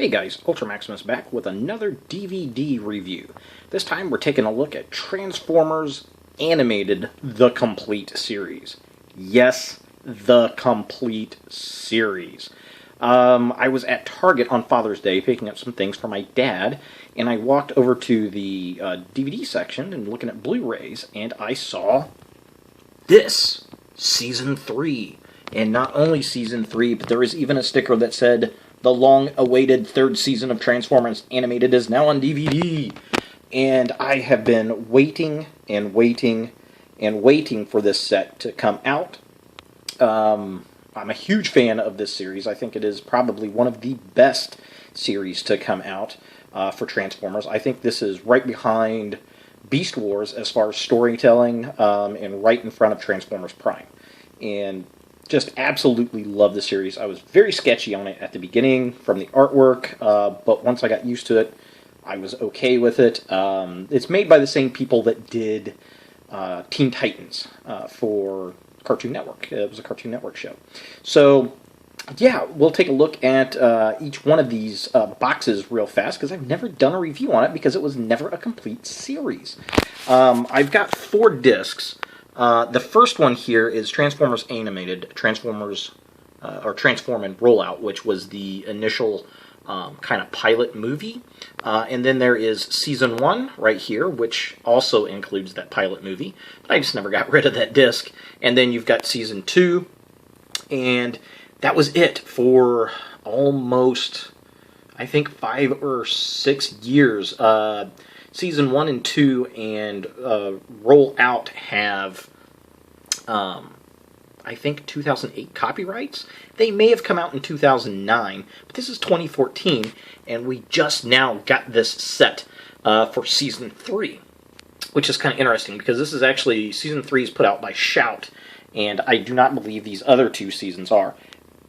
Hey guys, Ultra Maximus back with another DVD review. This time we're taking a look at Transformers Animated The Complete Series. Yes, The Complete Series. I was at Target on Father's Day picking up some things for my dad, and I walked over to the DVD section and looking at Blu-rays, and I saw this, Season 3. And not only Season 3, but there was even a sticker that said, "The long-awaited third season of Transformers Animated is now on DVD." And I have been waiting and waiting and waiting for this set to come out. I'm a huge fan of this series. I think it is probably one of the best series to come out for Transformers. I think this is right behind Beast Wars as far as storytelling, and right in front of Transformers Prime. And just absolutely love the series. I was very sketchy on it at the beginning from the artwork, but once I got used to it, I was okay with it. It's made by the same people that did Teen Titans for Cartoon Network. It was a Cartoon Network show. So, yeah, we'll take a look at each one of these boxes real fast, because I've never done a review on it because it was never a complete series. I've got 4 discs. The first one here is Transformers Animated, Transformers, or Transform and Rollout, which was the initial kind of pilot movie. And then there is Season 1 right here, which also includes that pilot movie. But I just never got rid of that disc. And then you've got Season 2, and that was it for almost, I think, 5 or 6 years. Season 1 and 2 and Roll Out have, I think, 2008 copyrights. They may have come out in 2009, but this is 2014, and we just now got this set for Season 3, which is kind of interesting, because this is actually, Season 3 is put out by Shout, and I do not believe these other 2 seasons are.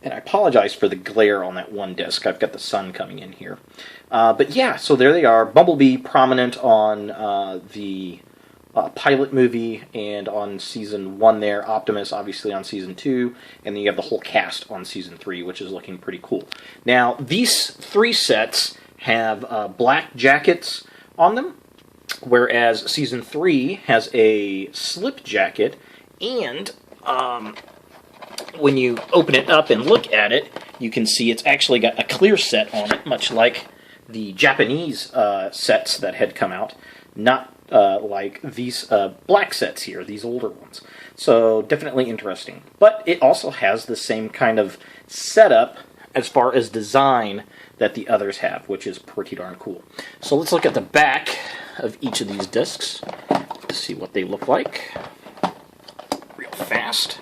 And I apologize for the glare on that one disc. I've got the sun coming in here. But yeah, so there they are. Bumblebee prominent on the pilot movie and on Season 1 there. Optimus obviously on Season 2. And then you have the whole cast on Season 3, which is looking pretty cool. Now, these 3 sets have black jackets on them, whereas Season 3 has a slip jacket, and when you open it up and look at it, you can see it's actually got a clear set on it, much like the Japanese sets that had come out, not like these black sets here, these older ones. So definitely interesting. But it also has the same kind of setup as far as design that the others have, which is pretty darn cool. So let's look at the back of each of these discs to see what they look like real fast.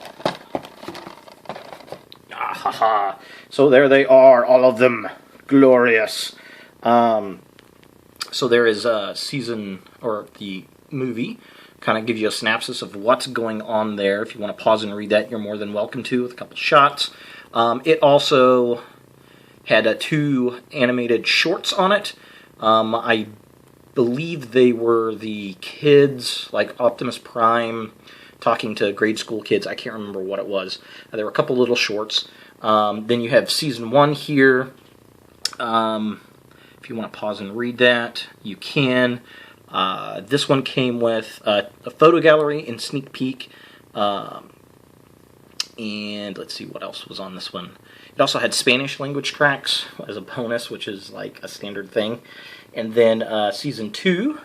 Haha. So there they are, all of them. Glorious. So there is season, or the movie, kind of gives you a synopsis of what's going on there. If you want to pause and read that, you're more than welcome to, with a couple shots. It also had 2 animated shorts on it. I believe they were the kids, like Optimus Prime, talking to grade school kids. I can't remember what it was. There were a couple little shorts. Then you have Season 1 here. If you want to pause and read that, you can. This one came with a photo gallery and sneak peek. And let's see what else was on this one. It also had Spanish language tracks as a bonus, which is like a standard thing. And then Season 2,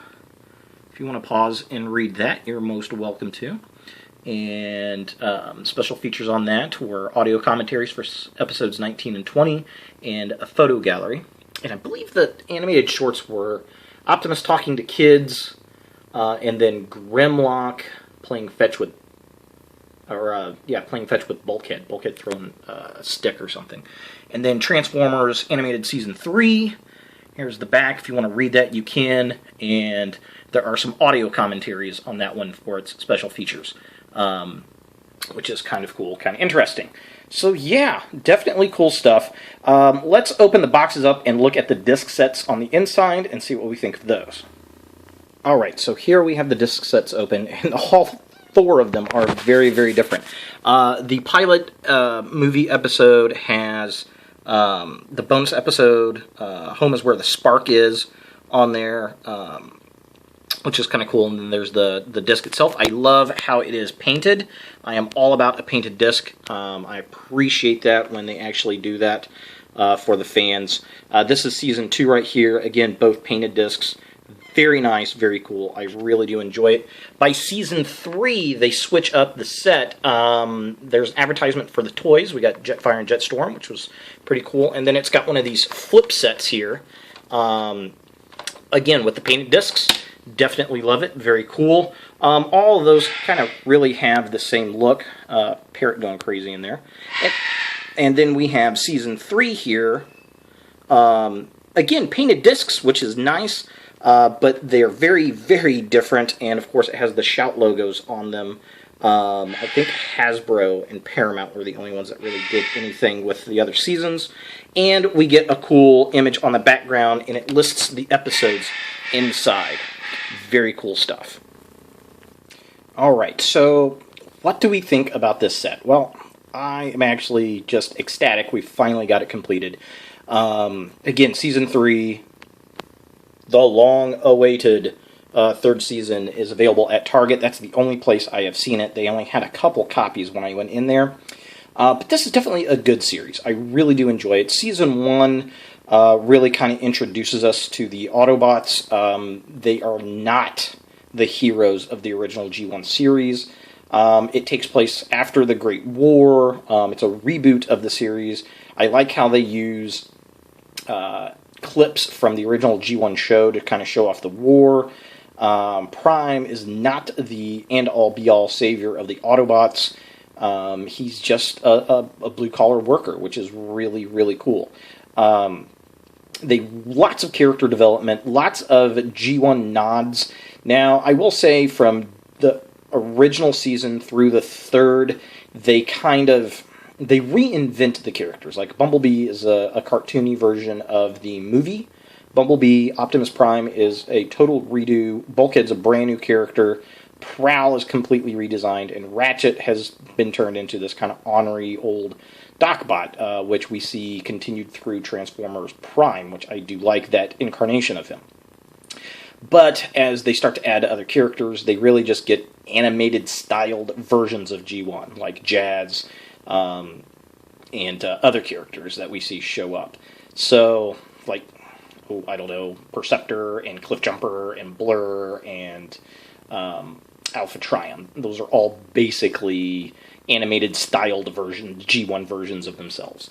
if you want to pause and read that, you're most welcome to. And special features on that were audio commentaries for episodes 19 and 20, and a photo gallery. And I believe the animated shorts were Optimus talking to kids, and then Grimlock playing fetch with, playing fetch with Bulkhead. Bulkhead throwing a stick or something. And then Transformers Animated Season 3. Here's the back. If you want to read that, you can. And there are some audio commentaries on that one for its special features, which is kind of cool, kind of interesting. So yeah, definitely cool stuff. Let's open the boxes up and look at the disc sets on the inside and see what we think of those. Alright, so here we have the disc sets open, and all 4 of them are very, very different. The pilot movie episode has The bonus episode, Home is Where the Spark Is, on there, which is kind of cool. And then there's the disc itself. I love how it is painted. I am all about a painted disc. I appreciate that when they actually do that for the fans. This is Season 2 right here. Again, both painted discs. Very nice, very cool. I really do enjoy it. By Season 3, they switch up the set. There's advertisement for the toys. We got Jetfire and Jetstorm, which was pretty cool. And then it's got one of these flip sets here. Again, with the painted discs. Definitely love it. Very cool. All of those kind of really have the same look. Parrot going crazy in there. And then we have Season 3 here. Again, painted discs, which is nice. But they're very, very different. And, of course, it has the Shout logos on them. I think Hasbro and Paramount were the only ones that really did anything with the other seasons. And we get a cool image on the background, and it lists the episodes inside. Very cool stuff. Alright, so what do we think about this set? Well, I am actually just ecstatic. We finally got it completed. Again, Season 3, the long-awaited third season, is available at Target. That's the only place I have seen it. They only had a couple copies when I went in there. But this is definitely a good series. I really do enjoy it. Season 1 really kind of introduces us to the Autobots. They are not the heroes of the original G1 series. It takes place after the Great War. It's a reboot of the series. I like how they use clips from the original G1 show to kind of show off the war. Prime is not the end-all be-all savior of the Autobots. He's just a blue-collar worker, which is really, really cool. Lots of character development, lots of G1 nods. Now, I will say from the original season through the third, they reinvent the characters. Like, Bumblebee is a cartoony version of the movie. Bumblebee, Optimus Prime is a total redo. Bulkhead's a brand new character. Prowl is completely redesigned, and Ratchet has been turned into this kind of ornery old Docbot, which we see continued through Transformers Prime, which I do like that incarnation of him. But as they start to add other characters, they really just get animated-styled versions of G1, like Jazz and other characters that we see show up. So, like, I don't know, Perceptor and Cliffjumper and Blur and Alpha Trion. Those are all basically animated-styled versions, G1 versions of themselves.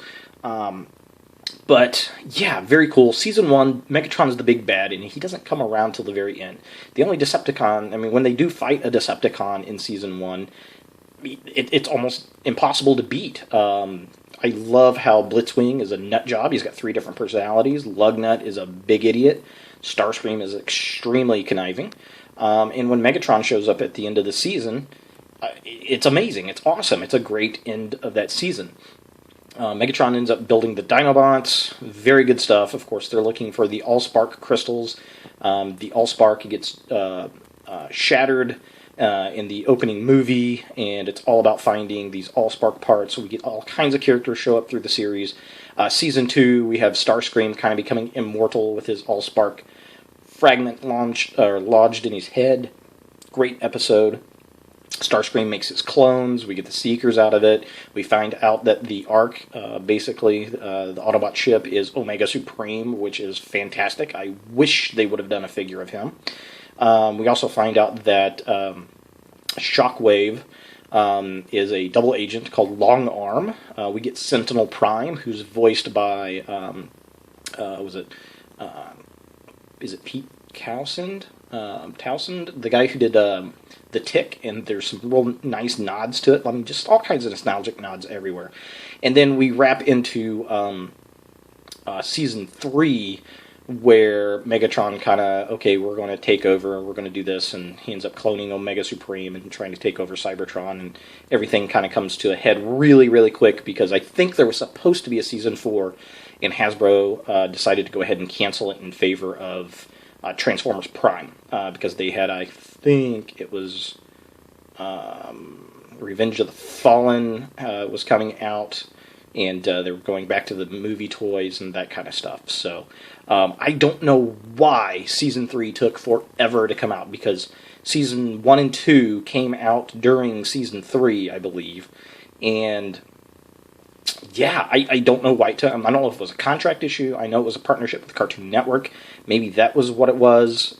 But, yeah, very cool. Season 1, Megatron's the big bad, and he doesn't come around till the very end. The only Decepticon, I mean, when they do fight a Decepticon in Season 1, it's almost impossible to beat. I love how Blitzwing is a nut job. He's got 3 different personalities. Lugnut is a big idiot. Starscream is extremely conniving. And when Megatron shows up at the end of the season, it's amazing. It's awesome. It's a great end of that season. Megatron ends up building the Dinobots. Very good stuff. Of course, they're looking for the Allspark crystals. The Allspark gets shattered in the opening movie, and it's all about finding these Allspark parts. So we get all kinds of characters show up through the series. Season 2, we have Starscream kind of becoming immortal with his Allspark fragment lodged in his head. Great episode. Starscream makes his clones. We get the Seekers out of it. We find out that the Ark, basically, the Autobot ship, is Omega Supreme, which is fantastic. I wish they would have done a figure of him. We also find out that Shockwave is a double agent called Long Arm. We get Sentinel Prime, who's voiced by, is it Pete Townsend? The guy who did The Tick, and there's some real nice nods to it. I mean, just all kinds of nostalgic nods everywhere. And then we wrap into Season 3, where Megatron kind of, okay, we're going to take over, we're going to do this, and he ends up cloning Omega Supreme and trying to take over Cybertron, and everything kind of comes to a head really, really quick, because I think there was supposed to be a Season 4, and Hasbro decided to go ahead and cancel it in favor of Transformers Prime, because they had, I think it was Revenge of the Fallen was coming out, and they were going back to the movie toys and that kind of stuff. So I don't know why Season 3 took forever to come out, because Season 1 and 2 came out during Season 3, I believe, and yeah, I don't know why it took. I don't know if it was a contract issue. I know it was a partnership with Cartoon Network. Maybe that was what it was.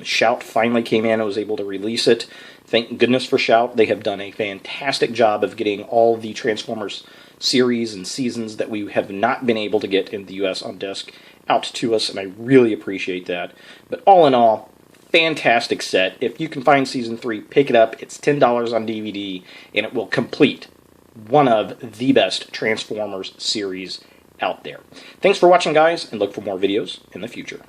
Shout finally came in and was able to release it. Thank goodness for Shout. They have done a fantastic job of getting all the Transformers series and seasons that we have not been able to get in the US on disc out to us, and I really appreciate that. But all in all, fantastic set. If you can find Season 3, pick it up. It's $10 on DVD, and it will complete one of the best Transformers series out there. Thanks for watching, guys, and look for more videos in the future.